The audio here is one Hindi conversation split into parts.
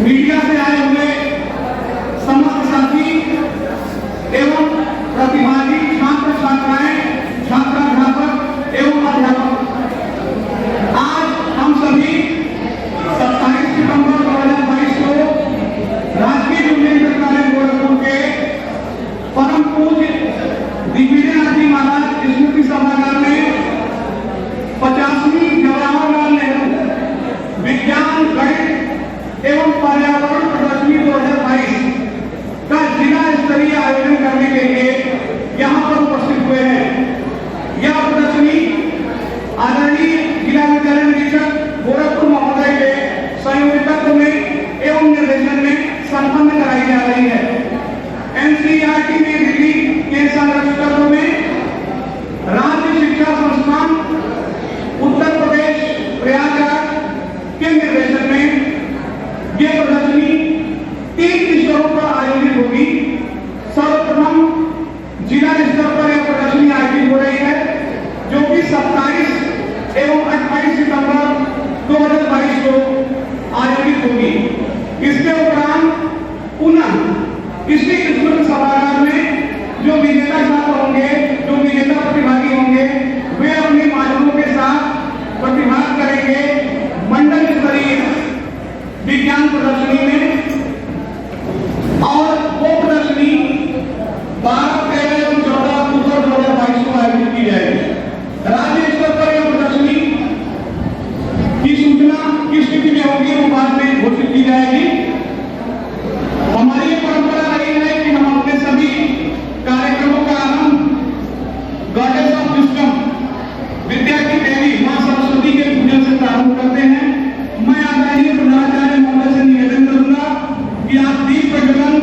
मीडिया से आए हुए समस्त साथी एवं प्रतिभागी छात्र छात्राएं, छात्राध्यापक एवं अध्यापक, आज हम सभी 27 सितंबर 2022 को राजकीय जूनियर इंटर कॉलेज गोरखपुर के परम पूज्य दिग्विजय जी महाराज स्मृति सभागार में 50वीं जवाहरलाल नेहरू विज्ञान, गणित एवं पर्यावरण प्रदर्शनी 2022 का जिला स्तरीय आयोजन करने के लिए यहाँ पर उपस्थित हुए हैं। यह प्रदर्शनी आदरणीय जिला विद्यालय निरीक्षक गोरखपुर महोदय के संयोजकत्व में एवं निर्देशन में संपन्न कराई जा रही है। एनसीईआरटी में दिल्ली के संरक्षकत्व में राज्य शिक्षा संस्थान उत्तर प्रदेश प्रयागराज के निर्देशन में यह प्रदर्शनी 3 विषयों पर आयोजित होगी। सर्वप्रथम जिला स्तर पर यह प्रदर्शनी आयोजित हो रही है, जो कि 27 एवं 28 सितंबर 2022 को आयोजित होगी। इसके उपरांत पुनः इसी स्मृति सभागार में जो विजेता छात्र होंगे, जो विजेता प्रतिभागी होंगे, वे अपने माध्यमों के साथ प्रतिभाग करेंगे मंडल स्तरीय विज्ञान प्रदर्शनी में। और वो प्रदर्शनी 12, 13 एवं 14 अक्टूबर 2022 को आयोजित की जाएगी। राज्य स्तर पर यह प्रदर्शनी की सूचना किस स्थिति में होगी वो बाद में घोषित की जाएगी। हमारी ये परंपरा रही है कि हम अपने सभी कार्यक्रमों का आरंभ गॉडेस ऑफ विस्डम, विद्या की देवी मां सरस्वती के पूजन से प्रारंभ करते हैं। मैं आदरणीय प्रधानाचार्य महोदय से निवेदन करूंगा कि आप दीप प्रज्वलन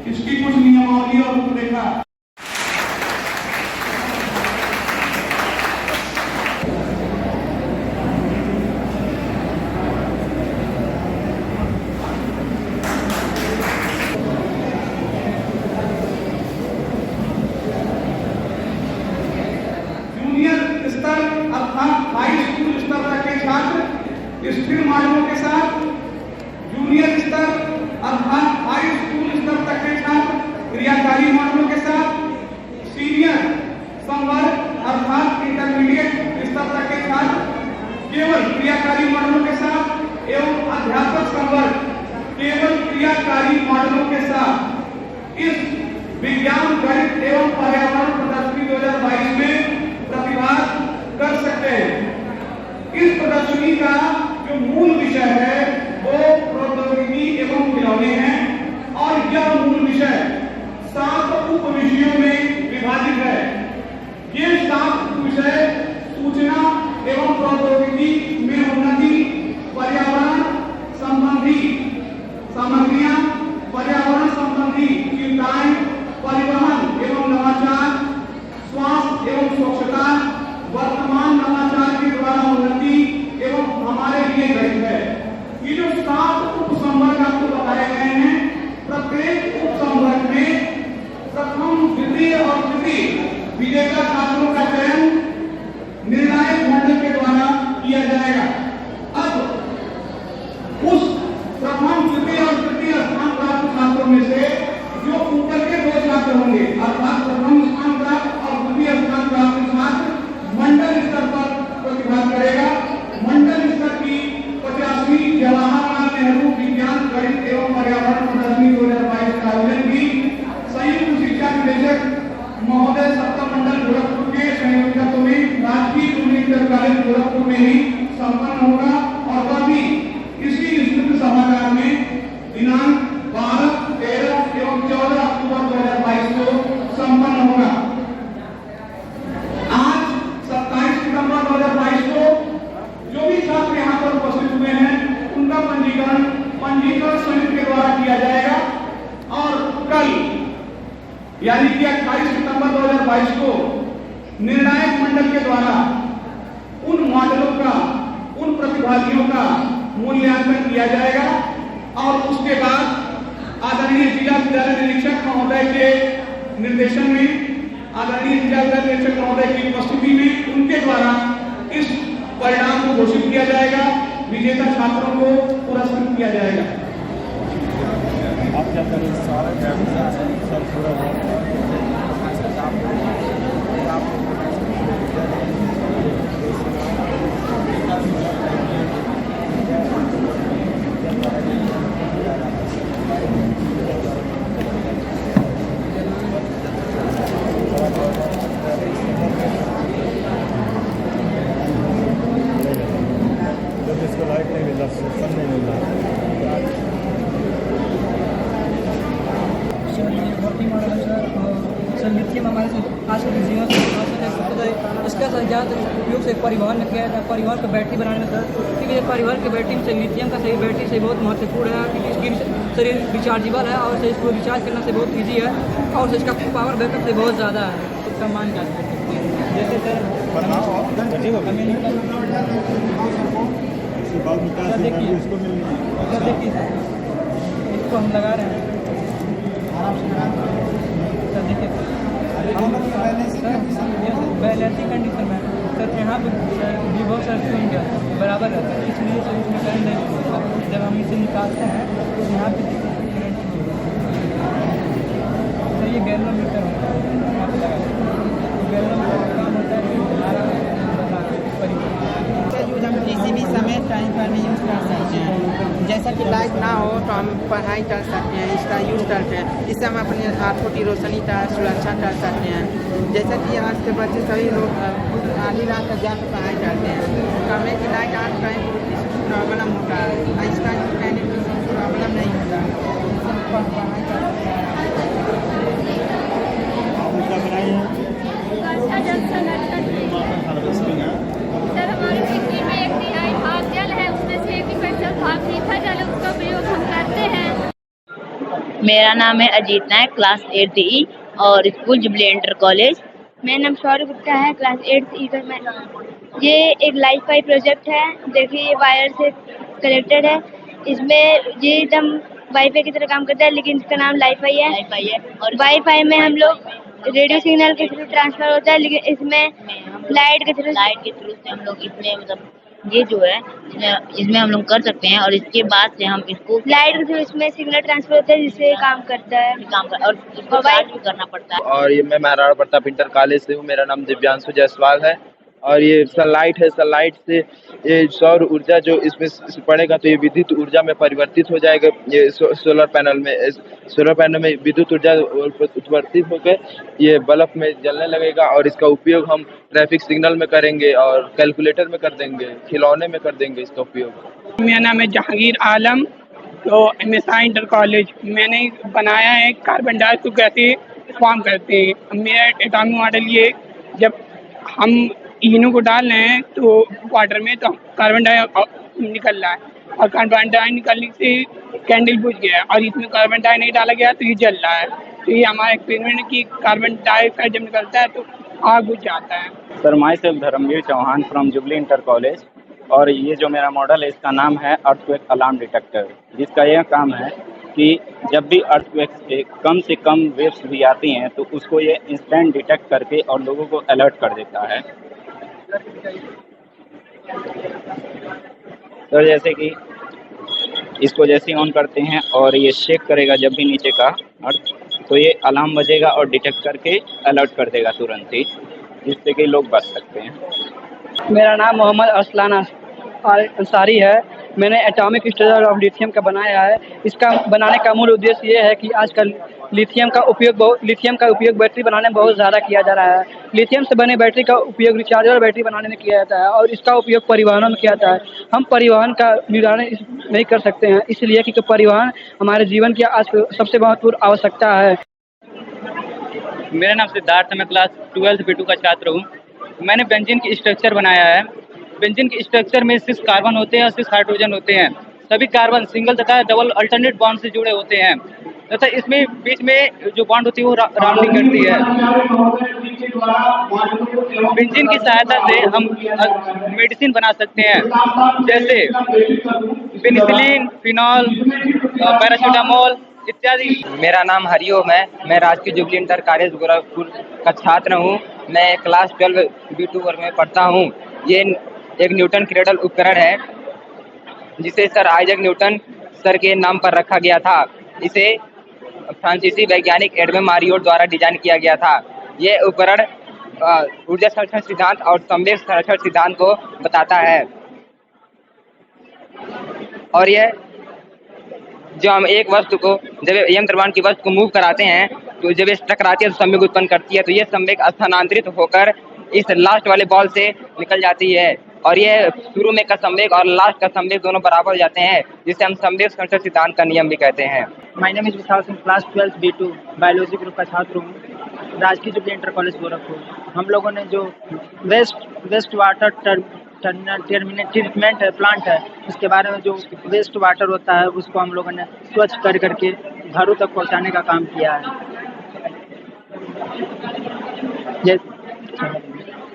इसकी कुछ नियमावली और रूपरेखा जूनियर स्तर अर्थात हाई स्कूल स्तर तक के छात्र स्थिर मार्गों के साथ, जूनियर स्तर अर्थात हाई स्कूल स्तर तक के छात्र क्रियाकारी मॉडलों के साथ, सीनियर संवर्ग अर्थात इंटरमीडिएट स्तर तक के छात्र केवल क्रियाकारी मॉडलों के साथ एवं अध्यापक संवर्ग केवल क्रियाकारी मॉडलों के साथ इस विज्ञान, गणित एवं पर्यावरण प्रदर्शनी 2022 में प्रतिभाग कर सकते हैं। इस प्रदर्शनी का जो मूल विषय है वो प्रौद्योगिकी एवं खिलौने हैं और यह मूल विषय 7 उप विषयों में विभाजित है। ये 7 उप विषय सूचना एवं प्रौद्योगिकी में उन्नति, पर्यावरण संबंधी सामग्रियां, पर्यावरण संबंधी चिंताएं, परिवहन एवं नवाचार, स्वास्थ्य एवं स्वच्छता, वर्तमान नवाचार के द्वारा उन्नति एवं हमारे लिए गणित है। ये जो 7 उप संवर्ग आपको बताए गए हैं, प्रत्येक उप संवर्ग में प्रथम, द्वितीय और तृतीय विजेता छात्रों का चयन निर्णायक मंडल के द्वारा किया जाएगा। अब उस प्रथम, द्वितीय और तृतीय स्थान प्राप्त छात्रों में से जो ऊपर के 2 छात्र होंगे यानी कि 28 सितंबर 2022 को निर्णायक मंडल के द्वारा उन मॉडलों का, उन प्रतिभागियों का मूल्यांकन किया जाएगा और उसके बाद आदरणीय जिला विद्यालय निरीक्षक महोदय के निर्देशन में, आदरणीय जिला विद्यालय निरीक्षक महोदय की उपस्थिति में उनके द्वारा इस परिणाम को घोषित किया जाएगा, विजेता छात्रों को पुरस्कृत किया जाएगा। आप क्या करें सर पूरा जब इसको लाइट नहीं मिल रहा, फन नहीं मिल रहा। सर लिथियम हमारे आज के जीवन इसका सर ज़्यादातर उपयोग से परिवहन में किया जाता है, परिवहन का बैटरी बनाने में सर, क्योंकि ये परिवहन की बैटरी से लिथियम का सही बैटरी से बहुत महत्वपूर्ण है, क्योंकि इसकी सर रिचार्जेबल है और इसको रिचार्ज करना से बहुत ईजी है और इसका पावर बैकअप से बहुत ज़्यादा है, इसका मान जाता है। जैसे सर देखिए इसको हम लगा रहे हैं, सर देखिए बैलेंसिंग कंडीशन में सर यहाँ पे भी बहुत सारा स्विंग है बराबर रहता है, इसलिए सर इसमें करंट नहीं होता। जब हम इसे निकालते हैं तो यहाँ पे करंट सर ये गैल्वेनोमीटर होता है, यहाँ पे लगा गैल्वेनोमीटर का काम होता है कि हमारा यूज हम किसी भी समय टाइम पर भी यूज़ कर सकते हैं। जैसा कि लाइट ना हो तो हम पढ़ाई कर सकते हैं, इसका यूज़ करते हैं, इससे हम अपने आँखों की रोशनी का सुरक्षा कर सकते हैं। जैसा कि आज के बच्चे सभी लोग आधी रात तक जाकर पढ़ाई करते हैं, कमरे की लाइट आज टाइम प्रॉब्लम होता है, इसका यूज़ करने में प्रॉब्लम नहीं होता। पढ़ाई कर सकते हैं। सर हमारे बिजली में एक तिहाई भाग जल है, उसमें से 80% भाग मीठा जल है, उसका प्रयोग हम करते हैं। मेरा नाम है अजीत नायक, क्लास 8 ई और स्कूल जुबली इंटर कॉलेज। मेरा नाम सौरभ गुप्ता है, क्लास 8 ई का मैं। ये एक लाइफ पाई प्रोजेक्ट है, देखिए ये वायर से कनेक्टेड है, इसमें ये एकदम वाईफाई की तरह काम करता है, लेकिन इसका नाम लाइफ पाई है। और वाईफाई में हम लोग रेडियो सिग्नल के थ्रू ट्रांसफर होता है, लेकिन इसमें लाइट के थ्रू से हम लोग इसमें मतलब ये जो है इसमें हम लोग कर सकते हैं और इसके बाद से हम इसको लाइट के थ्रू इसमें सिग्नल ट्रांसफर होता है, जिससे काम करता है और इसको चार्ज भी करना पड़ता है। और ये मैं महाराणा प्रताप इंटर कॉलेज से हूँ। मेरा नाम दिव्यांशु जायसवाल है और ये सनलाइट है। सनलाइट से ये सौर ऊर्जा जो इसमें पड़ेगा तो ये विद्युत ऊर्जा में परिवर्तित हो जाएगा। ये सोलर पैनल में विद्युत ऊर्जा उत्वर्तित होकर ये बल्ब में जलने लगेगा और इसका उपयोग हम ट्रैफिक सिग्नल में करेंगे और कैलकुलेटर में कर देंगे, खिलौने में कर देंगे इसका उपयोग। मेरा नाम है जहांगीर आलम, तो MSI इंटर कॉलेज मैंने बनाया है कार्बन डाइऑक्साइड को कैसे फॉर्म करते हैं। मेरा एटॉमिक मॉडल ये, जब हम इनो को डाल रहे हैं तो वाटर में तो कार्बन डाइऑक्साइड निकल रहा है और कार्बन डाइऑक्साइड निकलने से कैंडल बुझ गया है और इसमें कार्बन डाइऑक्साइड नहीं डाला गया तो ये जल रहा है। तो ये हमारा एक्सपेरिमेंट है कि कार्बन डाइऑक्साइड जब निकलता है तो आग बुझ जाता है। Sir myself Dharmveer Chauhan from Jubilee inter college, और ये जो मेरा मॉडल है इसका नाम है अर्थक्वेक अलार्म डिटेक्टर, जिसका यह काम है कि जब भी अर्थक्वेक से कम वेव्स भी आती हैं तो उसको ये इंस्टेंट डिटेक्ट करके और लोगों को अलर्ट कर देता है। तो जैसे कि इसको जैसे ऑन करते हैं और ये शेक करेगा जब भी नीचे का अर्थ, तो ये अलार्म बजेगा और डिटेक्ट करके अलर्ट कर देगा तुरंत ही, जिससे कि लोग बच सकते हैं। मेरा नाम मोहम्मद अरसलान अंसारी है। मैंने एटॉमिक स्ट्रक्चर ऑफ लिथियम का बनाया है। इसका बनाने का मूल उद्देश्य ये है कि आजकल लिथियम का उपयोग बैटरी बनाने में बहुत ज़्यादा किया जा रहा है। लिथियम से बने बैटरी का उपयोग रिचार्जेबल बैटरी बनाने में किया जाता है और इसका उपयोग परिवहनों में किया जाता है। हम परिवहन का निर्धारण नहीं कर सकते हैं, इसलिए कि परिवहन हमारे जीवन की आज सबसे महत्वपूर्ण आवश्यकता है। मेरा नाम सिद्धार्थ है, मैं क्लास 12 B2 का छात्र हूँ। मैंने बेंजीन की स्ट्रक्चर बनाया है। बेंजीन के स्ट्रक्चर में 6 कार्बन होते हैं और 6 हाइड्रोजन होते हैं। सभी कार्बन सिंगल तथा डबल अल्टरनेट बॉन्ड से जुड़े होते हैं तथा इसमें बीच में जो बॉन्ड होती है वो राउंडिंग करती है। बेंजीन की सहायता से हम मेडिसिन बना सकते हैं, जैसे पेनिसिलिन, फिनॉल, पैरासीटामोल इत्यादि। मेरा नाम हरिओम है। मैं राजकीय जुबली इंटर कॉलेज गोरखपुर का छात्र हूँ। मैं क्लास 12 B2 वर्ग में पढ़ता हूँ। ये एक न्यूटन क्रेडल उपकरण है जिसे सर आइजैक न्यूटन सर के नाम पर रखा गया था। इसे फ्रांसीसी वैज्ञानिक एडमे मारियोट द्वारा डिजाइन किया गया था। ये उपकरण ऊर्जा संरक्षण सिद्धांत और संवेग संरक्षण सिद्धांत को बताता है। और यह जो हम एक वस्तु को जब यंत्रवाहन की वस्तु को मूव कराते हैं तो जब ये टकराती है तो संवेग उत्पन्न करती है, तो ये संवेग स्थानांतरित होकर इस लास्ट वाले बॉल से निकल जाती है और ये शुरू में का संवेग और लास्ट का संवेग दोनों बराबर हो जाते हैं, जिसे हम संवेग संरक्षण सिद्धांत का नियम भी कहते हैं। My name is Vishal Singh, class 12 B2 biology group का छात्र हूँ, राजकीय जुबली इंटर कॉलेज गोरखपुर। हम लोगों ने जो वेस्ट वाटर ट्रीटमेंट प्लांट है, उसके बारे में जो वेस्ट वाटर होता है उसको हम लोगों ने स्वच्छ कर करके घरों तक पहुंचाने का काम किया है।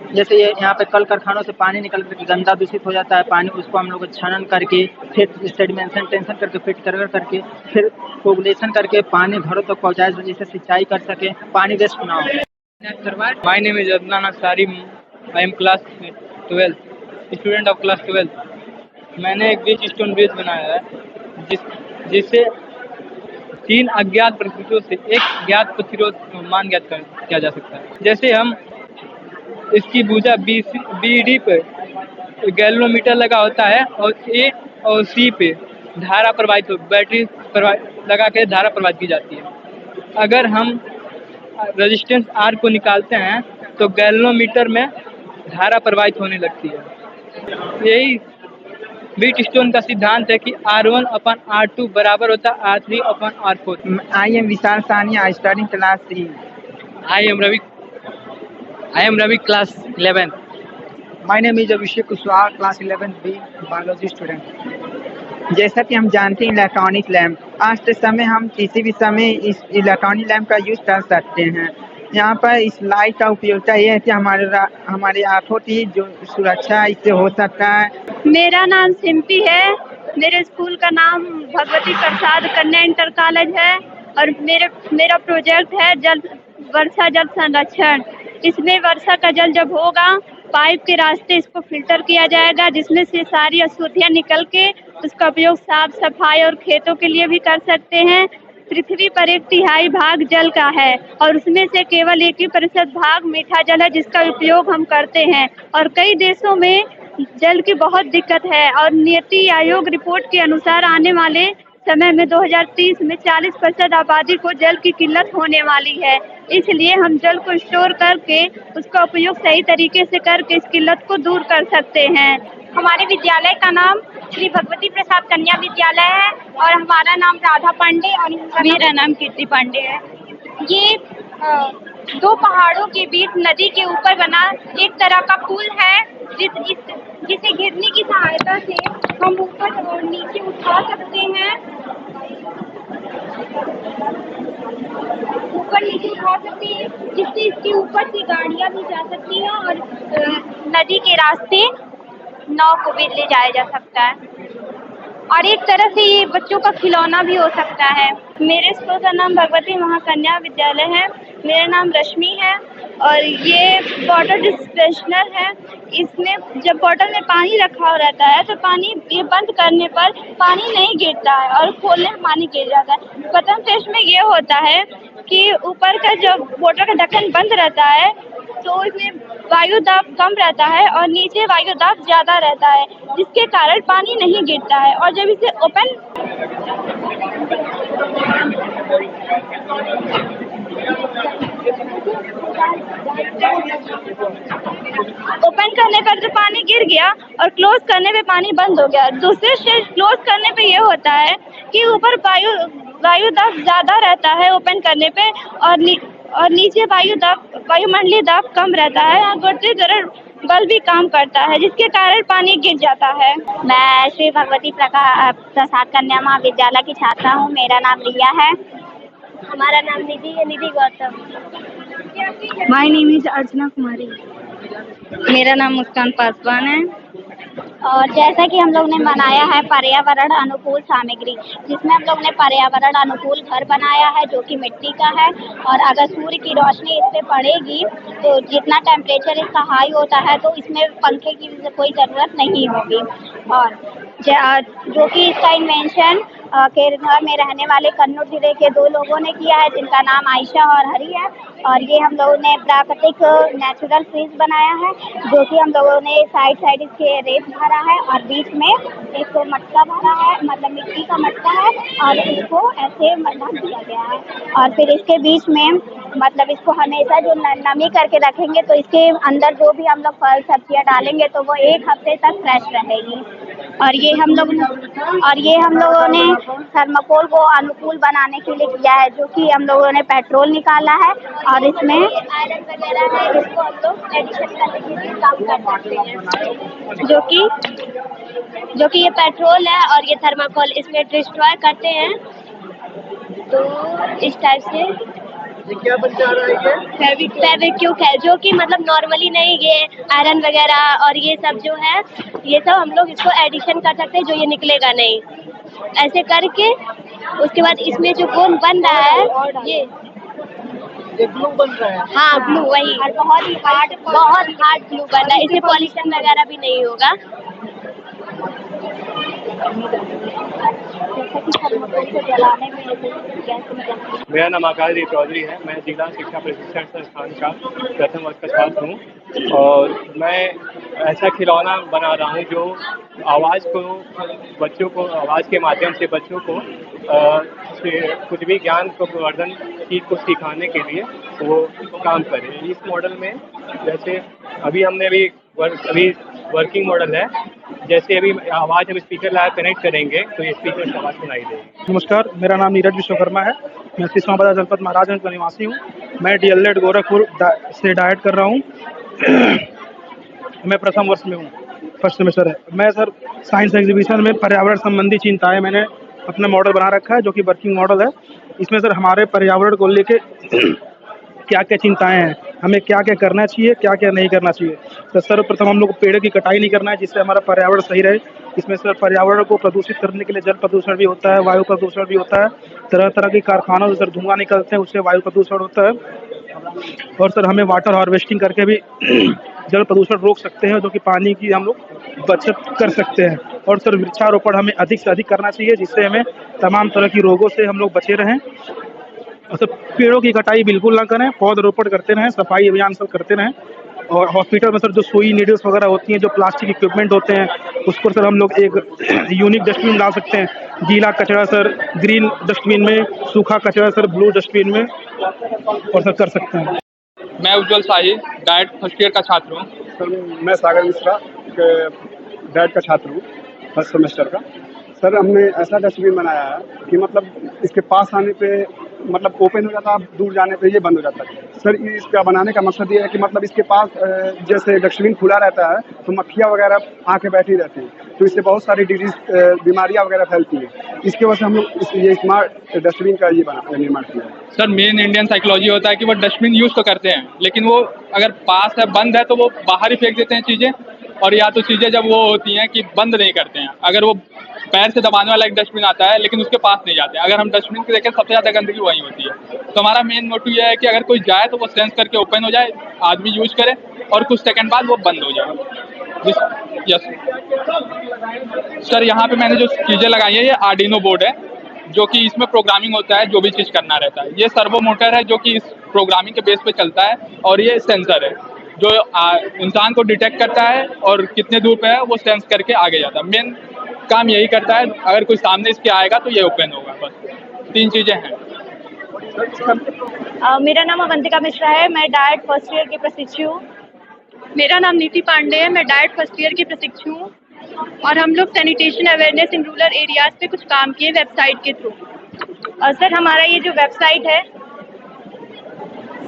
जैसे ये यहाँ पे कल कारखानों से पानी निकल करके गंदा दूषित हो जाता है पानी, उसको हम लोग छानन करके फिर सेडिमेंशन टेंशन करके फिट करके फिर कोगुलेशन करके पानी घरों तक पहुँचाए जिससे सिंचाई कर सके, पानी वेस्ट ना हो। My name is Adnan Ansari, I am class 12 student of class 12। मैंने एक बीच स्टोन ब्रिज बनाया है जिससे 3 अज्ञात परिस्थितियों से एक ज्ञात प्रतिरोध मान ज्ञात किया जा सकता है। जैसे हम इसकी भुजा BD पे गैल्वेनोमीटर लगा होता है और A और C पे धारा प्रवाहित बैटरी लगा के धारा प्रवाहित की जाती है। अगर हम रेजिस्टेंस R को निकालते हैं तो गैल्वेनोमीटर में धारा प्रवाहित होने लगती है। यही व्हीटस्टोन का सिद्धांत है कि R1/R2 बराबर होता है R3/R4। I am Vishal Sani, I study class 3। I am Ravi class 11। My name is Abhishek Kushwaha, class 11B biology student. जैसा कि हम जानते हैं इलेक्ट्रॉनिक लैंप, आज के समय हम किसी भी समय इस इलेक्ट्रॉनिक लैंप का यूज कर सकते हैं। यहाँ पर इस लाइट का उपयोगिता ये है कि हमारे आंखों की जो सुरक्षा इससे हो सकता है। मेरा नाम सिम्पी है, मेरे स्कूल का नाम भगवती प्रसाद कन्या इंटर कॉलेज है और मेरा प्रोजेक्ट है वर्षा जल संरक्षण। इसमें वर्षा का जल जब होगा पाइप के रास्ते इसको फिल्टर किया जाएगा, जिसमें से सारी अशुद्धियाँ निकल के उसका उपयोग साफ सफाई और खेतों के लिए भी कर सकते हैं। पृथ्वी पर 1/3 भाग जल का है और उसमें से केवल 1% भाग मीठा जल है जिसका उपयोग हम करते हैं। और कई देशों में जल की बहुत दिक्कत है और नीति आयोग रिपोर्ट के अनुसार आने वाले समय में 2030 में 40% आबादी को जल की किल्लत होने वाली है। इसलिए हम जल को स्टोर करके उसका उपयोग सही तरीके से करके इस किल्लत को दूर कर सकते हैं। हमारे विद्यालय का नाम श्री भगवती प्रसाद कन्या विद्यालय है और हमारा नाम राधा पांडे और मेरा नाम कीर्ति पांडे है। ये 2 पहाड़ों के बीच नदी के ऊपर बना एक तरह का पुल है जिसे गिरने की सहायता से हम ऊपर और नीचे उठा सकते हैं, ऊपर नीचे उठा सकते हैं, जिससे इसके ऊपर से गाड़ियाँ भी जा सकती हैं और नदी के रास्ते नाव को भी ले जाया जा सकता है। और एक तरह से ये बच्चों का खिलौना भी हो सकता है। मेरे स्कूल का नाम भगवती महाकन्या विद्यालय है। मेरा नाम रश्मि है और ये वाटर डिस्पेंसर है। इसमें जब बॉटल में पानी रखा हो रहता है तो पानी ये बंद करने पर पानी नहीं गिरता है और खोलने में पानी गिर जाता है। प्रथम टेस्ट में ये होता है कि ऊपर का जो बोतल का ढक्कन बंद रहता है तो इसमें वायु दाब कम रहता है और नीचे वायु दाब ज़्यादा रहता है, जिसके कारण पानी नहीं गिरता है। और जब इसे ओपन करने पर जो पानी गिर गया और क्लोज करने पे पानी बंद हो गया। दूसरे स्टेज क्लोज करने पे ये होता है कि ऊपर वायु दाब ज़्यादा रहता है ओपन करने पे और नीचे वायुमंडलीय दाब कम रहता है और गुरुत्वाकर्षण बल भी काम करता है, जिसके कारण पानी गिर जाता है। मैं श्री भगवती प्रसाद कन्या महाविद्यालय की छात्रा हूँ। मेरा नाम रिया है। हमारा नाम निधि Gautam. My name is Archana Kumari. मेरा नाम मुस्कान पासवान है। और जैसा कि हम लोग ने बनाया है पर्यावरण अनुकूल सामग्री, जिसमें हम लोग ने पर्यावरण अनुकूल घर बनाया है जो कि मिट्टी का है। और अगर सूर्य की रोशनी इस पे पड़ेगी तो जितना टेम्परेचर इसका हाई होता है तो इसमें पंखे की कोई ज़रूरत नहीं होगी। और जो कि इसका इन्वेंशन केरला में रहने वाले कन्नौज जिले के 2 लोगों ने किया है, जिनका नाम आयशा और हरी है। और ये हम लोगों ने प्राकृतिक नेचुरल फ्रीज बनाया है, जो कि हम लोगों ने साइड इसके रेत भरा है और बीच में एक मटका भरा है, मतलब मिट्टी का मटका है, और इसको ऐसे ढक दिया गया है। और फिर इसके बीच में मतलब इसको हमेशा जो नमी करके रखेंगे तो इसके अंदर जो भी हम लोग फल सब्जियां डालेंगे तो वो 1 हफ्ते तक फ्रेश रहेगी। और ये हम लोगों ने थर्माकोल को अनुकूल बनाने के लिए किया है, जो कि हम लोगों ने पेट्रोल निकाला है और इसमें आयरन वगैरह है, इसको हम लोग एडिशन करने के लिए काम कर सकते हैं, जो कि ये पेट्रोल है और ये थर्माकोल इसमें डिस्ट्रॉय करते हैं। तो इस टाइप से क्या बन जा रहा है ये? फेविक्विक है, जो कि मतलब नॉर्मली नहीं, ये आयरन वगैरह और ये सब जो है, ये सब हम लोग इसको एडिशन कर सकते हैं, जो ये निकलेगा नहीं। ऐसे करके उसके बाद इसमें जो गोंद बन रहा है ये ग्लू बन रहा है। हाँ, ग्लू वही, और बहुत हार्ड ग्लू बन रहा है। इससे पॉल्यूशन वगैरह भी नहीं होगा। मेरा नाम आकाशदीप चौधरी है। मैं जिला शिक्षा प्रशिक्षण संस्थान का प्रथम वर्ष का छात्र हूँ और मैं ऐसा खिलौना बना रहा हूँ जो बच्चों को आवाज़ के माध्यम से बच्चों को कुछ भी ज्ञान को प्रवर्धन चीज़ को सिखाने के लिए वो काम करे। इस मॉडल में जैसे अभी वर्किंग मॉडल है, जैसे अभी आवाज़ हम स्पीकर लगा कनेक्ट करेंगे तो ये स्पीकर से आवाज़ सुनाई देगी। नमस्कार, मेरा नाम नीरज विश्वकर्मा है। मैं इस्लामाबाद जनपद महाराजगंज का निवासी हूँ। मैं DLED गोरखपुर से डाइट कर रहा हूँ। मैं प्रथम वर्ष में हूँ, फर्स्ट सेमेस्टर है। मैं सर साइंस एग्जीबिशन में पर्यावरण संबंधी चिंताएं मैंने अपना मॉडल बना रखा है, जो कि वर्किंग मॉडल है। इसमें सर हमारे पर्यावरण को लेके क्या क्या चिंताएं हैं, हमें क्या क्या करना चाहिए, क्या क्या नहीं करना चाहिए। तो सर्वप्रथम हम लोग को पेड़ की कटाई नहीं करना है, जिससे हमारा पर्यावरण सही रहे। इसमें सर पर्यावरण को प्रदूषित करने के लिए जल प्रदूषण भी होता है, वायु प्रदूषण भी होता है। तरह तरह के कारखानों से सर धुआं निकलते हैं, उससे वायु प्रदूषण होता है। और सर हमें वाटर हार्वेस्टिंग करके भी जल प्रदूषण रोक सकते हैं, जो कि पानी की हम लोग बचत कर सकते हैं। और सर वृक्षारोपण हमें अधिक से अधिक करना चाहिए, जिससे हमें तमाम तरह की रोगों से हम लोग बचे रहें। और सर पेड़ों की कटाई बिल्कुल ना करें, पौधरोपण करते रहें, सफाई अभियान सब करते रहें। और हॉस्पिटल में सर जो सुई नीडल्स वगैरह होती हैं, जो प्लास्टिक इक्विपमेंट होते हैं, उस पर सर हम लोग एक यूनिक डस्टबिन डाल सकते हैं। गीला कचरा सर ग्रीन डस्टबिन में, सूखा कचरा सर ब्लू डस्टबिन में, और सर कर सकते हैं। मैं उज्जवल शाही, डाइट फर्स्ट ईयर का छात्र हूँ। सर मैं सागर मिश्रा डाइट का छात्र हूँ, फर्स्ट सेमेस्टर का। सर हमने ऐसा डस्टबिन बनाया है कि मतलब इसके पास आने पे मतलब ओपन हो जाता है, दूर जाने पे ये बंद हो जाता है। सर इसका बनाने का मकसद ये है कि मतलब इसके पास जैसे डस्टबिन खुला रहता है तो मक्खियाँ वगैरह आके बैठी रहती हैं, तो इससे बहुत सारी डिजीज बीमारियाँ वगैरह फैलती हैं। इसके वजह से हम लोग ये स्मार्ट डस्टबिन का ये निर्माण किया है। सर मेन इंडियन साइकोलॉजी होता है कि वो डस्टबिन यूज़ तो करते हैं, लेकिन वो अगर पास है बंद है तो वो बाहर ही फेंक देते हैं चीज़ें। और या तो चीज़ें जब वो होती हैं कि बंद नहीं करते हैं, अगर वो पैर से दबाने वाला एक डस्टबिन आता है लेकिन उसके पास नहीं जाते हैं। अगर हम डस्टबिन को देखें सबसे ज़्यादा गंदगी वहीं होती है। तो हमारा मेन मोटिव ये है कि अगर कोई जाए तो वो सेंस करके ओपन हो जाए, आदमी यूज करे और कुछ सेकंड बाद वो बंद हो जाए। यस सर, यहाँ पे मैंने जो चीज़ें लगाई है ये आर्डिनो बोर्ड है, जो कि इसमें प्रोग्रामिंग होता है, जो भी चीज़ करना रहता है। ये सर्वो मोटर है जो कि इस प्रोग्रामिंग के बेस पे चलता है, और ये सेंसर है जो इंसान को डिटेक्ट करता है और कितने दूर पे है वो सेंस करके आगे जाता है। मेन काम यही करता है, अगर कोई सामने इसके आएगा तो ये ओपन होगा। बस 3 चीज़ें हैं। मेरा नाम अवंतिका मिश्रा है। मैं डाइट फर्स्ट ईयर की प्रशिक्षु हूँ। मेरा नाम नीति पांडे है। मैं डाइट फर्स्ट ईयर की प्रशिक्षु हूँ और हम लोग sanitation awareness in rural areas पे कुछ काम किए वेबसाइट के थ्रू। और सर हमारा ये जो वेबसाइट है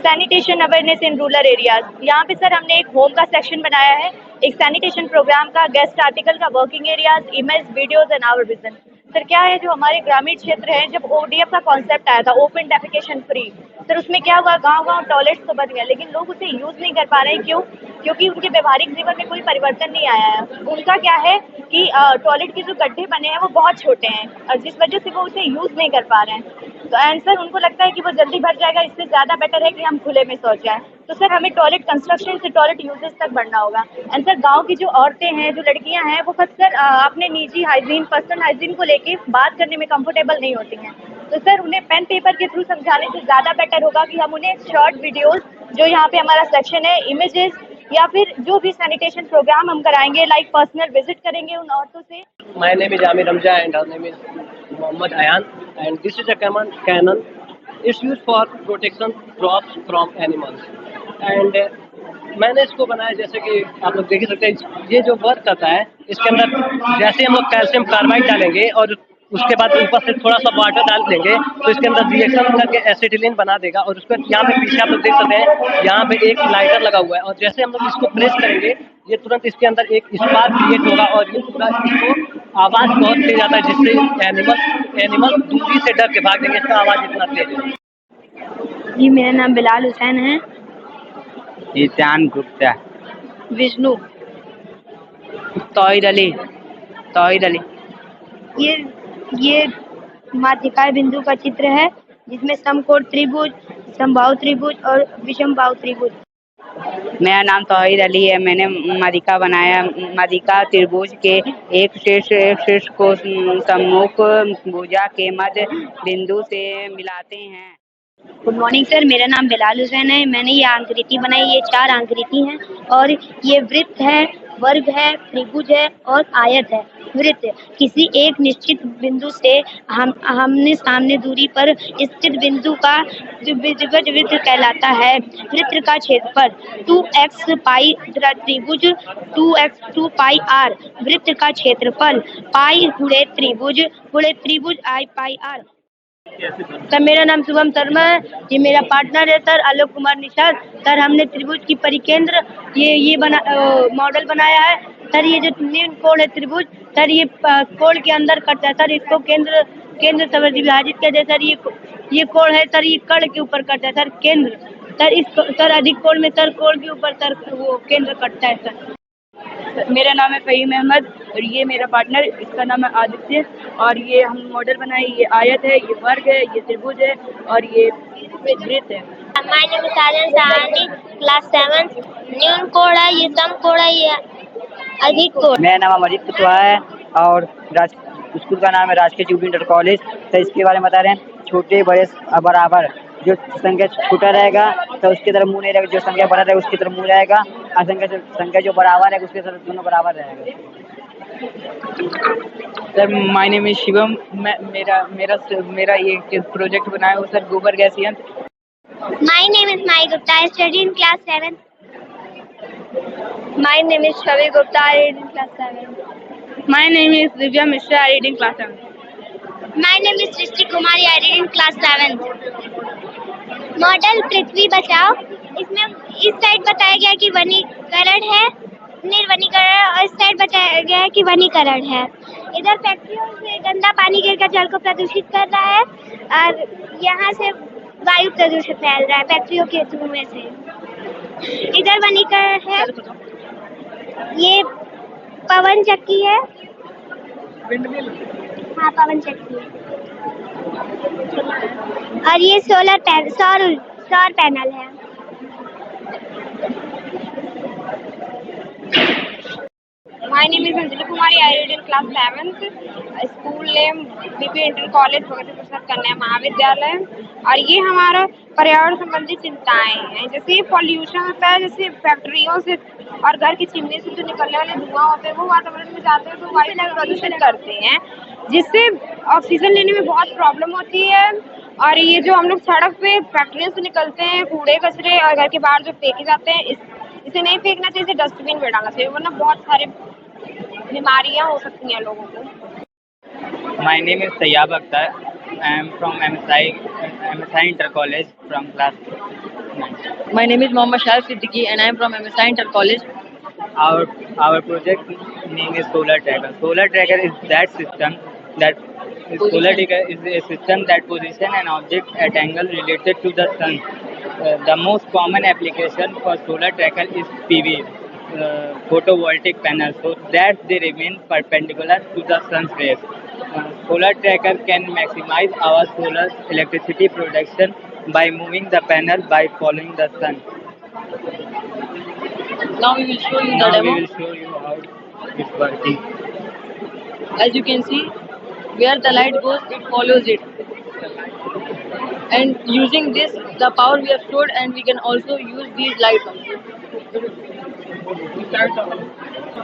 sanitation awareness in rural areas. यहाँ पे सर हमने एक होम का सेक्शन बनाया है, एक सैनिटेशन प्रोग्राम का, गेस्ट आर्टिकल का, working areas, image, videos and our vision. Sir क्या है, जो हमारे ग्रामीण क्षेत्र है, जब ODF का कॉन्सेप्ट आया था, ओपन डेफिकेशन फ्री, सर उसमें क्या हुआ, गांव-गांव टॉयलेट्स तो बन गए, लेकिन लोग उसे यूज नहीं कर पा रहे हैं। क्यों? क्योंकि उनके व्यवहारिक जीवन में कोई परिवर्तन नहीं आया है। उनका क्या है कि टॉयलेट के जो गड्ढे बने हैं वो बहुत छोटे हैं, और जिस वजह से वो उसे यूज नहीं कर पा रहे हैं। तो आंसर उनको लगता है कि वो जल्दी भर जाएगा, इससे ज्यादा बेटर है कि हम खुले में शौच जाए। तो सर हमें टॉयलेट कंस्ट्रक्शन से टॉयलेट यूजेस तक बढ़ना होगा। एंड सर गांव की जो औरतें हैं, जो लड़कियां हैं, वो अक्सर अपने निजी हाइजीन, पर्सनल हाइजीन को लेके बात करने में कंफर्टेबल नहीं होती हैं। तो सर उन्हें पेन पेपर के थ्रू समझाने से ज्यादा बेटर होगा कि हम उन्हें शॉर्ट वीडियोस, जो यहाँ पे हमारा सेक्शन है, इमेजेस, या फिर जो भी सैनिटेशन प्रोग्राम हम कराएंगे, लाइक पर्सनल विजिट करेंगे उन औरतों से। My name is Amir Ramza and her name is Mohammad Ayan, and this is a cannon. It's used for protection crops from animals. And मैंने इसको बनाया, जैसे कि आप लोग देख ही सकते हैं, ये जो वर्क करता है, इसके अंदर जैसे हम लोग कैल्शियम कार्बाइड डालेंगे और उसके बाद ऊपर से थोड़ा सा वाटर डाल देंगे, तो इसके अंदर रिएक्शन करके एसिटिलीन बना देगा। और उसके यहाँ पे पीछे आप लोग देख सकते हैं, यहाँ पे एक लाइटर लगा हुआ है, और जैसे हम लोग इसको प्रेस करेंगे, ये तुरंत इसके अंदर एक स्पार्क क्रिएट होगा, और ये पूरा इसको आवाज बहुत तेज आता है, जिससे एनिमल दूरी से डर के भाग देंगे। इसका आवाज इतना तेज है। जी मेरा नाम बिलाल हुसैन है। ईशान गुप्ता। विष्णु। तौहीद अली। ये माध्यिका बिंदु का चित्र है, जिसमें समकोण त्रिभुज, समबाहु त्रिभुज और विषमबाहु त्रिभुज। मेरा नाम तौहीद अली है। मैंने माध्यिका बनाया। माध्यिका त्रिभुज के एक शीर्ष को सम्मुख भुजा के मध्य बिंदु से मिलाते हैं। गुड मॉर्निंग सर, मेरा नाम बिलाल हुसैन है। मैंने ये आकृति बनाई, ये 4 आकृति हैं, और ये वृत्त है, वर्ग है, त्रिभुज है और आयत है। वृत्त किसी एक निश्चित बिंदु से हमने सामने दूरी पर स्थित बिंदु का वृत्त कहलाता है। वृत्त का क्षेत्रफल 2x पाई, त्रिभुज 2x 2 पाई r। वृत्त का क्षेत्रफल पाई गुणे त्रिभुज I पाई r। सर मेरा नाम शुभम शर्मा है। ये मेरा पार्टनर है सर आलोक कुमार निषाद। सर हमने त्रिभुज की परिकेंद्र ये मॉडल बनाया है। सर ये जो न्यून कोण है त्रिभुज, सर ये कोण के अंदर कटता है। सर इसको केंद्र से विभाजित किया जाए। सर ये कोण है, सर ये कर्ण के ऊपर कटता है। सर केंद्र, सर अधिक कोण में सर कोण के ऊपर सर वो केंद्र कटता है। सर मेरा नाम है फ़हीम अहमद, और ये मेरा पार्टनर, इसका नाम है आदित्य। और ये हम मॉडल बनाए, ये आयत है, ये वर्ग है, ये त्रिभुज है और ये वृत्त है। My name is Sajan Sahani, class 7। न्यून कोण है, ये सम कोण है, ये अधिक कोण। मेरा नाम अमरजीत कुशवाहा है, और स्कूल का नाम है राजकीय जुबली इंटर कॉलेज। तो इसके बारे में बता रहे हैं, छोटे बड़े बराबर, जो संख्या छोटा रहेगा तो उसकी तरफ मुंह नहीं रहेगा, जो संख्या बड़ा रहेगा उसकी तरफ मुंह रहेगा, और संख्या जो बराबर है उसके तरफ दोनों बराबर रहेगा। Sir my name is Shivam. मेरा ये प्रोजेक्ट बनाया हुआ सर गोबर गैस यंत्र। My name is Mai Gupta, I study in class 7। My name is Chhavi Gupta, I read in class 7। My name is Divya Mishra, I read in class 7। My name is Srishti Kumari, I read in class 7। Model पृथ्वी बचाओ। इसमें इस साइड बताया गया कि वनीकरण है, निर्वनीकरण, और इस साइड बताया गया है कि वनीकरण है। इधर फैक्ट्रियों से गंदा पानी गिरकर जल को प्रदूषित कर रहा है, और यहाँ से वायु प्रदूषण फैल रहा है फैक्ट्रियों के धुएं से। इधर वनीकरण है, ये पवन चक्की है। हाँ पवन चक्की है। और ये सौर पैनल है। My name is Anjali Kumari, I read in class 7th। School name BP inter college Bhagat Prasad Kanya Mahavidyalaya. और ये हमारा पर्यावरण संबंधी चिंताएं हैं, जैसे पॉल्यूशन होता है, जैसे फैक्ट्रियों से और घर की चिमनी से जो निकलने वाले धुआं होते हैं वो वातावरण में जाते हैं तो वायु प्रदूषण करते हैं, जिससे ऑक्सीजन लेने में बहुत प्रॉब्लम होती है। और ये जो हम लोग सड़क पे फैक्ट्रियों से निकलते हैं कूड़े कचरे और घर के बाहर जो फेंके जाते हैं, इसे नहीं फेंकना चाहिए, इसे डस्टबिन में डालना चाहिए, वरना बहुत सारे बीमारियां हो सकती हैं लोगों को। My name is Tayyab Akhtar. am from MSI Inter College from class 9. My name is Mohammad Shahid Siddiqui and I am from MSI Inter College. Our project name is Solar Tracker. Solar Tracker is that system that Solar Tracker is a system that positions an object at angle related to the sun. The most common application for Solar Tracker is PV, photovoltaic panels, so that they remain perpendicular to the sun's rays. Solar Tracker can maximize our solar electricity production by moving the panel by following the sun. Now we will show you the Now demo. we will show you how it's working. As you can see, where the light goes, it follows it. And using this, the power we have stored, and we can also use these lights also.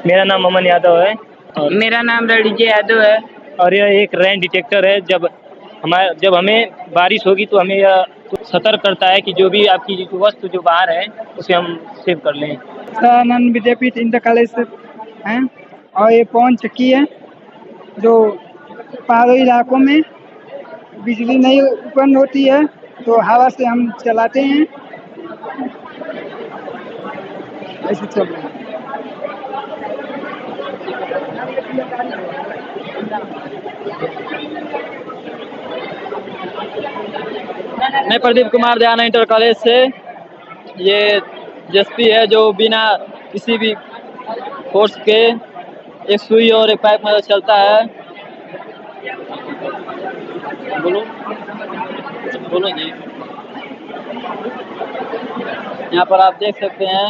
मेरा नाम अमन यादव है और मेरा नाम रणजीत यादव है। और यह एक रेन डिटेक्टर है। जब हमें बारिश होगी तो हमें यह सतर्क करता है कि जो भी आपकी वस्तु जो बाहर है उसे हम सेव कर लें। सदानंद विद्यापीठ इंटर कॉलेज से हैं और ये पवन चक्की है जो पहाड़ी इलाकों में बिजली नहीं उत्पन्न होती है तो हवा से हम चलाते हैं। ऐसे चल रहा है। मैं प्रदीप कुमार दयाना इंटर कॉलेज से। ये जेएसपी है जो बिना किसी भी फोर्स के एक सुई और एक पाइप में चलता है। बोलो जी। यहाँ पर आप देख सकते हैं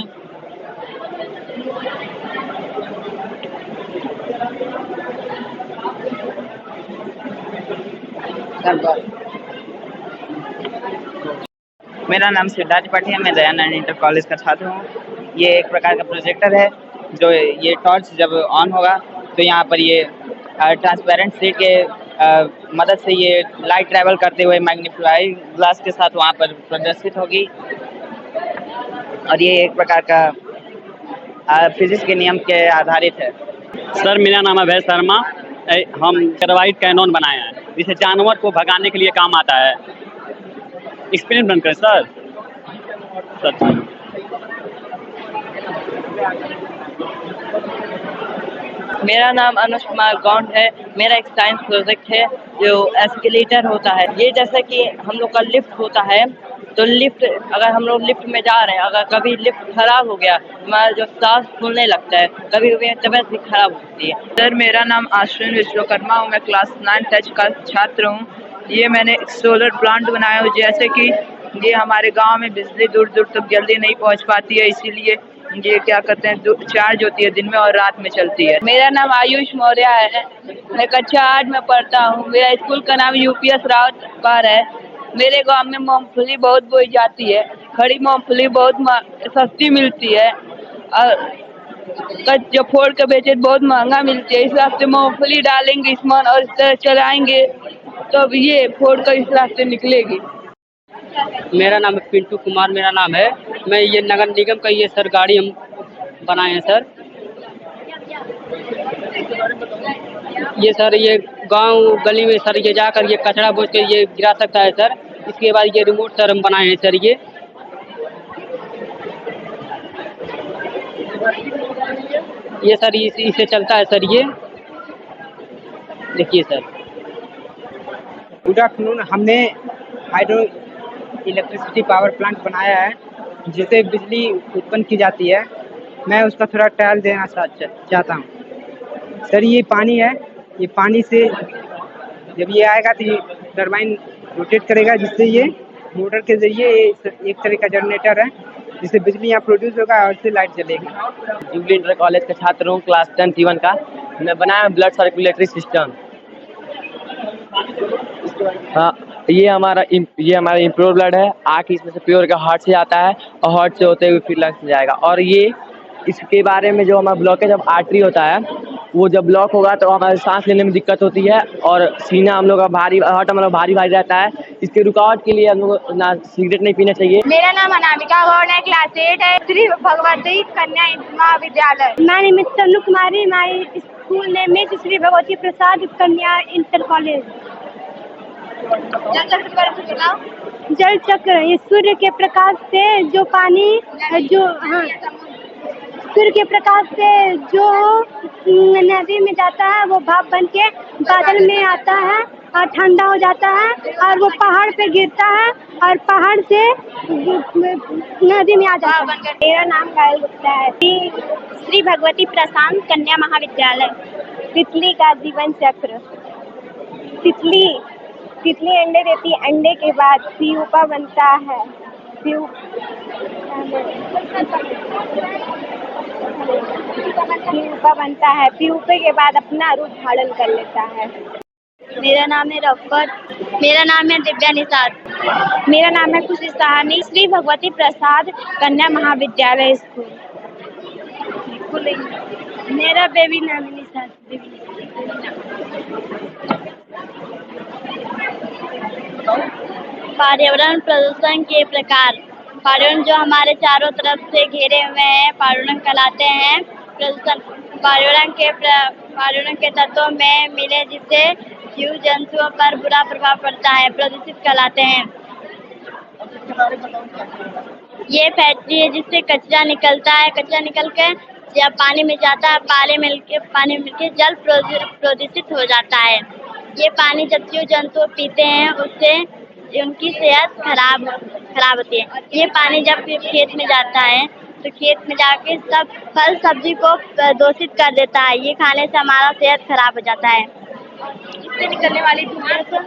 मेरा नाम सिद्धार्थ पाठी है। मैं दयानंद इंटर कॉलेज का छात्र हूँ। ये एक प्रकार का प्रोजेक्टर है जो ये टॉर्च जब ऑन होगा तो यहाँ पर ये ट्रांसपेरेंट शीट के मदद से ये लाइट ट्रैवल करते हुए मैग्नीफाई ग्लास के साथ वहाँ पर प्रदर्शित होगी। और ये एक प्रकार का फिजिक्स के नियम के आधारित है। सर मेरा नाम है अभय शर्मा। हम टेरावाइट कैनन बनाया है जिसे जानवर को भगाने के लिए काम आता है। एक्सपीरियंस बन करें सर। मेरा नाम अनुज कुमार गौंड है। मेरा एक साइंस प्रोजेक्ट है जो एस्केलेटर होता है। ये जैसा कि हम लोग का लिफ्ट होता है तो लिफ्ट अगर हम लोग लिफ्ट में जा रहे हैं, अगर कभी लिफ्ट खराब हो गया हमारा जो सांस फूलने लगता है, कभी कभी तबीयत भी खराब होती है। सर मेरा नाम आश्विन विश्वकर्मा हूँ। मैं क्लास 9 का छात्र हूँ। ये मैंने एक सोलर प्लांट बनाया हो जैसे कि ये हमारे गांव में बिजली दूर दूर तक जल्दी नहीं पहुंच पाती है, इसीलिए ये क्या करते हैं चार्ज होती है दिन में और रात में चलती है। मेरा नाम आयुष मौर्य है। मैं कक्षा 8 में पढ़ता हूँ। मेरा स्कूल का नाम यूपीएस रावत पार है। मेरे गांव में मूंगफली बहुत बोई जाती है। खड़ी मूंगफली बहुत सस्ती मिलती है और जो फोड़ के बेचे बहुत महंगा मिलती है। इस रास्ते मूंगफली डालेंगे इसमें और इस तरह चलाएंगे तो ये फोड़ कर इस रास्ते निकलेगी। मेरा नाम पिंटू कुमार मेरा नाम है। मैं ये नगर निगम का ये सर गाड़ी हम बनाए हैं सर। ये सर ये गांव गली में सर ये जाकर ये कचरा बोझ के ये गिरा सकता है सर। इसके बाद ये रिमोट सर हम बनाए हैं सर। ये सर इसे चलता है सर। ये देखिए सर। Good afternoon. हमने हाइड्रो इलेक्ट्रिसिटी पावर प्लांट बनाया है जिससे बिजली उत्पन्न की जाती है। मैं उसका थोड़ा ट्रायल देना चाहता हूँ। सर ये पानी है। ये पानी से जब ये आएगा तो ये टरबाइन रोटेट करेगा जिससे ये मोटर के जरिए एक तरह का जनरेटर है जिससे बिजली यहाँ प्रोड्यूस होगा और इससे लाइट जलेगी। जुबली इंटर कॉलेज का छात्र हूँ क्लास 10 T1 का। मैं बनाया ब्लड सर्कुलेटरी सिस्टम। हाँ ये हमारा इम्प्योर ब्लड है। आँख इसमें से प्योर का हार्ट से आता है और हार्ट से होते हुए फिर लंग्स में जाएगा। और ये इसके बारे में जो हमारा ब्लॉकेज जब आर्टरी होता है वो जब ब्लॉक होगा तो हमारे सांस लेने में दिक्कत होती है और सीना हम लोग का भारी हार्ट हमारा भारी रहता है। इसके रुकावट के लिए हम लोग ना सिगरेट नहीं पीना चाहिए। मेरा नाम अनामिका गौड़ है। क्लास 8 है। Shri Bhagwati Kanya Mahavidyalaya. My name is Tanu Kumari. My school name is Shri Bhagwati Prasad Kanya inter college. जल चक्र के बारे में बताओ। जल चक्र ये सूर्य के प्रकाश से जो पानी सूर्य के प्रकाश से जो नदी में जाता है वो भाप बन के बादल में आता है और ठंडा हो जाता है और वो पहाड़ पे गिरता है और पहाड़ से नदी में आ जाता है। मेरा नाम कायल गुप्ता है। श्री भगवती प्रशांत कन्या महाविद्यालय। तितली का जीवन चक्र। तितली अंडे देती है, अंडे के बाद प्यूपा बनता है। प्यूपे के बाद अपना रूप धारण कर लेता है। मेरा नाम है रफ़त। मेरा नाम है दिव्या निषाद। मेरा नाम है खुशी सहानी। श्री भगवती प्रसाद कन्या महाविद्यालय स्कूल। मेरा बेबी नाम है निषाद। पर्यावरण प्रदूषण के प्रकार। पर्यावरण जो हमारे चारों तरफ से घेरे हुए हैं पर्यावरण कहलाते हैं। प्रदूषण पर्यावरण के तत्वों में मिले जिससे जीव जंतुओं पर बुरा प्रभाव पड़ता है प्रदूषित कहलाते हैं। ये फैक्ट्री है जिससे कचरा निकलता है। कचरा निकल के जब पानी में जाता है पानी मिलके जल प्रदूषित हो जाता है। ये पानी जब जीव जंतु पीते हैं उससे उनकी सेहत खराब होती है। ये पानी जब खेत में जाता है तो खेत में जाके सब फल सब्जी को दूषित कर देता है। ये खाने से हमारा सेहत खराब हो जाता है। इससे निकलने वाली धुआं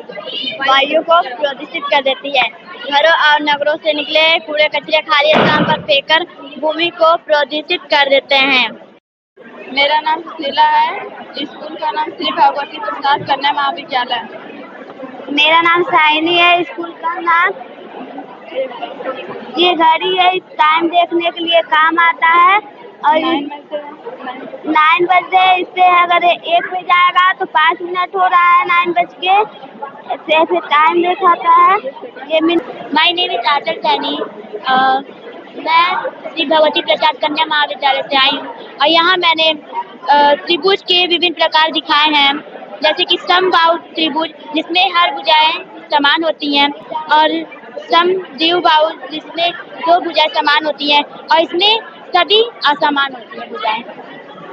वायु को प्रदूषित कर देती है। घरों और नगरों से निकले कूड़े कचरे खाली स्थान पर फेंककर भूमि को प्रदूषित कर देते हैं। मेरा नाम सुशीला है। स्कूल का नाम श्री भगवती प्रसाद कन्या महाविद्यालय। मेरा नाम साइनी है। स्कूल का नाम ये घड़ी है। टाइम देखने के लिए काम आता है और 9 बजे इससे अगर 1 बज जाएगा तो 5 मिनट हो रहा है 9 बज के ऐसे फिर टाइम दिखाता है। ये माय नेम इज आचल सैनी। मैं श्री भगवती प्रसाद कन्या महाविद्यालय से आई हूँ और यहाँ मैंने त्रिभुज के विभिन्न प्रकार दिखाए हैं जैसे कि समबाहु त्रिभुज जिसमें हर भुजाएं समान होती हैं और समद्विबाहु जिसमें 2 भुजाएं समान होती हैं और इसमें सभी असमान होती हैं भुजाएं।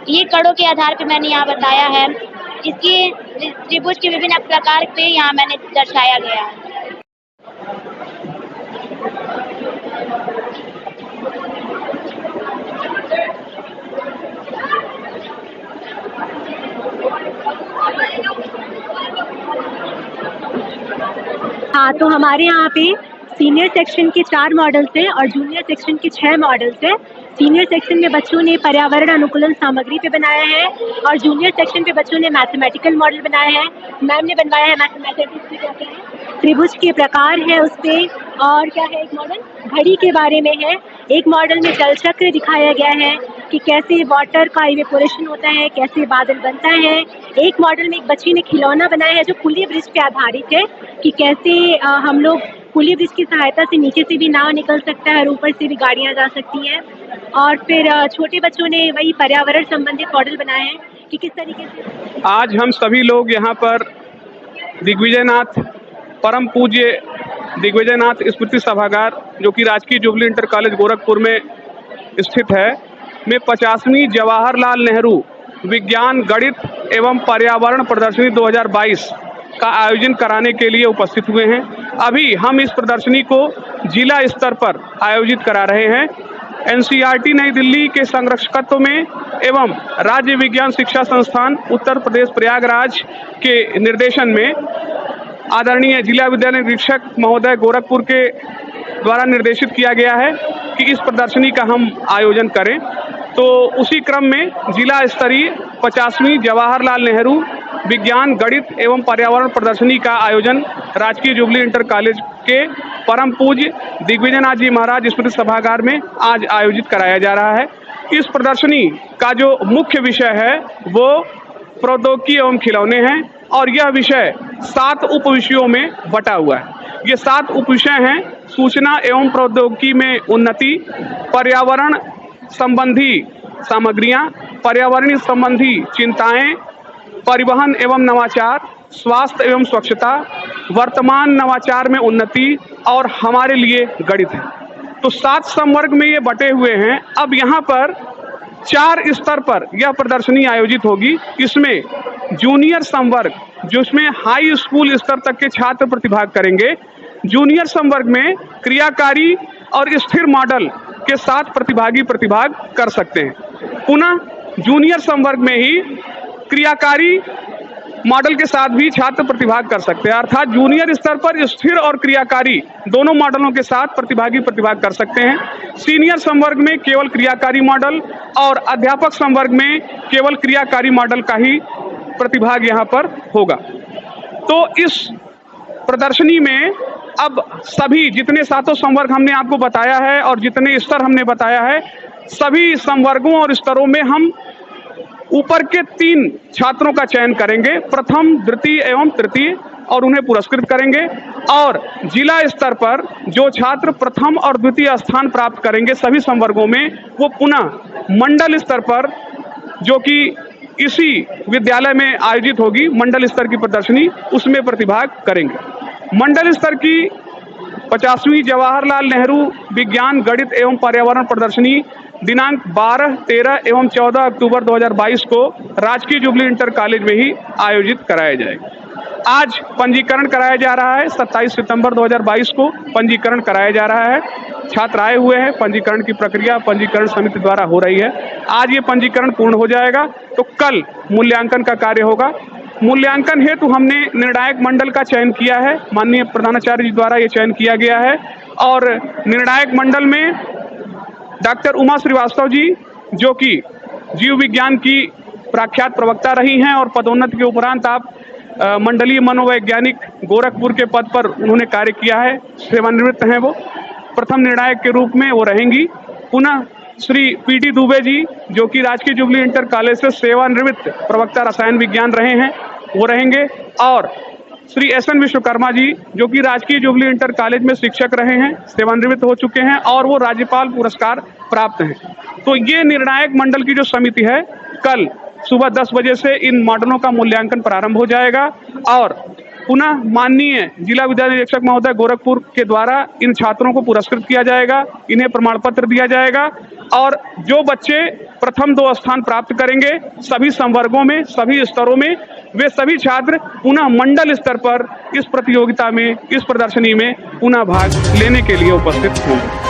ये कड़ों के आधार पे मैंने यहाँ बताया है। इसके त्रिभुज के विभिन्न प्रकार पे यहाँ मैंने दर्शाया गया है। हाँ, तो हमारे यहाँ पे सीनियर सेक्शन के 4 मॉडल्स हैं और जूनियर सेक्शन के 6 मॉडल्स हैं। सीनियर सेक्शन में बच्चों ने पर्यावरण अनुकूलन सामग्री पे बनाया है और जूनियर सेक्शन पे बच्चों ने मैथमेटिकल मॉडल बनाया है। मैम ने बनवाया है मैथमेटिक्स पे क्या है त्रिभुज के प्रकार है उस पे और क्या है एक मॉडल घड़ी के बारे में है। एक मॉडल में जल चक्र दिखाया गया है कि कैसे वाटर का इवेपोरेशन होता है, कैसे बादल बनता है। एक मॉडल में एक बच्ची ने खिलौना बनाया है जो पुली ब्रिज पे आधारित है कि कैसे हम लोग पुली ब्रिज की सहायता से नीचे से भी नाव निकल सकता है और ऊपर से भी गाड़ियाँ जा सकती हैं। और फिर छोटे बच्चों ने वही पर्यावरण संबंधित मॉडल बनाए हैं कि किस तरीके से। आज हम सभी लोग यहाँ पर दिग्विजयनाथ परम पूज्य दिग्विजयनाथ स्मृति सभागार जो कि राजकीय जुबली इंटर कॉलेज गोरखपुर में स्थित है में 50वीं जवाहरलाल नेहरू विज्ञान गणित एवं पर्यावरण प्रदर्शनी 2022 का आयोजन कराने के लिए उपस्थित हुए हैं। अभी हम इस प्रदर्शनी को जिला स्तर पर आयोजित करा रहे हैं। एनसीईआरटी नई दिल्ली के संरक्षकत्व में एवं राज्य विज्ञान शिक्षा संस्थान उत्तर प्रदेश प्रयागराज के निर्देशन में आदरणीय जिला विद्यालय निरीक्षक महोदय गोरखपुर के द्वारा निर्देशित किया गया है कि इस प्रदर्शनी का हम आयोजन करें। तो उसी क्रम में जिला स्तरीय 50वीं जवाहरलाल नेहरू विज्ञान गणित एवं पर्यावरण प्रदर्शनी का आयोजन राजकीय जुबली इंटर कॉलेज के परम पूज्य दिग्विजयनाथ जी महाराज स्मृति सभागार में आज आयोजित कराया जा रहा है। इस प्रदर्शनी का जो मुख्य विषय है वो प्रौद्योगिकी एवं खिलौने हैं और यह विषय 7 उप विषयों में बटा हुआ है। ये 7 उप विषय हैं सूचना एवं प्रौद्योगिकी में उन्नति, पर्यावरण संबंधी सामग्रियां, पर्यावरणीय संबंधी चिंताएं, परिवहन एवं नवाचार, स्वास्थ्य एवं स्वच्छता, वर्तमान नवाचार में उन्नति और हमारे लिए गणित है। तो 7 संवर्ग में ये बटे हुए हैं। अब यहाँ पर 4 स्तर पर यह प्रदर्शनी आयोजित होगी। इसमें जूनियर संवर्ग, जिसमें हाई स्कूल स्तर तक के छात्र प्रतिभाग करेंगे। जूनियर संवर्ग में क्रियाकारी और स्थिर मॉडल के साथ प्रतिभागी प्रतिभाग कर सकते हैं। पुनः जूनियर संवर्ग में ही क्रियाकारी मॉडल के साथ भी छात्र प्रतिभाग कर सकते हैं, अर्थात जूनियर स्तर पर स्थिर और क्रियाकारी दोनों मॉडलों के साथ प्रतिभागी प्रतिभाग कर सकते हैं। सीनियर संवर्ग में केवल क्रियाकारी मॉडल और अध्यापक संवर्ग में केवल क्रियाकारी मॉडल का ही प्रतिभाग यहाँ पर होगा। तो इस प्रदर्शनी में अब सभी जितने 7 संवर्ग हमने आपको बताया है और जितने स्तर हमने बताया है, सभी संवर्गों और स्तरों में हम ऊपर के 3 छात्रों का चयन करेंगे, प्रथम, द्वितीय एवं तृतीय, और उन्हें पुरस्कृत करेंगे। और जिला स्तर पर जो छात्र प्रथम और द्वितीय स्थान प्राप्त करेंगे सभी संवर्गों में, वो पुनः मंडल स्तर पर, जो कि इसी विद्यालय में आयोजित होगी, मंडल स्तर की प्रदर्शनी, उसमें प्रतिभाग करेंगे। मंडल स्तर की 50वीं जवाहरलाल नेहरू विज्ञान, गणित एवं पर्यावरण प्रदर्शनी दिनांक 12, 13 एवं 14 अक्टूबर 2022 को राजकीय जुबली इंटर कॉलेज में ही आयोजित कराया जाएगा। आज पंजीकरण कराया जा रहा है। 27 सितंबर 2022 को पंजीकरण कराया जा रहा है। छात्र आए हुए हैं। पंजीकरण की प्रक्रिया पंजीकरण समिति द्वारा हो रही है। आज ये पंजीकरण पूर्ण हो जाएगा तो कल मूल्यांकन का कार्य होगा। मूल्यांकन हेतु हमने निर्णायक मंडल का चयन किया है। माननीय प्रधानाचार्य जी द्वारा ये चयन किया गया है और निर्णायक मंडल में डॉक्टर उमा श्रीवास्तव जी, जो कि जीव विज्ञान की प्रख्यात प्रवक्ता रही हैं और पदोन्नति के उपरांत आप मंडलीय मनोवैज्ञानिक गोरखपुर के पद पर उन्होंने कार्य किया है, सेवानिवृत्त हैं, वो प्रथम निर्णायक के रूप में वो रहेंगी। पुनः श्री पीडी दुबे जी, जो कि राजकीय जुबली इंटर कॉलेज से सेवानिवृत्त प्रवक्ता रसायन विज्ञान रहे हैं, वो रहेंगे। और श्री एसएन विश्वकर्मा जी, जो कि राजकीय जुबली इंटर कॉलेज में शिक्षक रहे हैं, सेवानिवृत्त हो चुके हैं और वो राज्यपाल पुरस्कार प्राप्त हैं। तो ये निर्णायक मंडल की जो समिति है, कल सुबह 10 बजे से इन मॉडलों का मूल्यांकन प्रारंभ हो जाएगा और पुनः माननीय जिला विद्यालय निरीक्षक महोदय गोरखपुर के द्वारा इन छात्रों को पुरस्कृत किया जाएगा, इन्हें प्रमाण पत्र दिया जाएगा और जो बच्चे प्रथम 2 स्थान प्राप्त करेंगे सभी संवर्गों में, सभी स्तरों में, वे सभी छात्र पुनः मंडल स्तर पर इस प्रतियोगिता में, इस प्रदर्शनी में पुनः भाग लेने के लिए उपस्थित होंगे।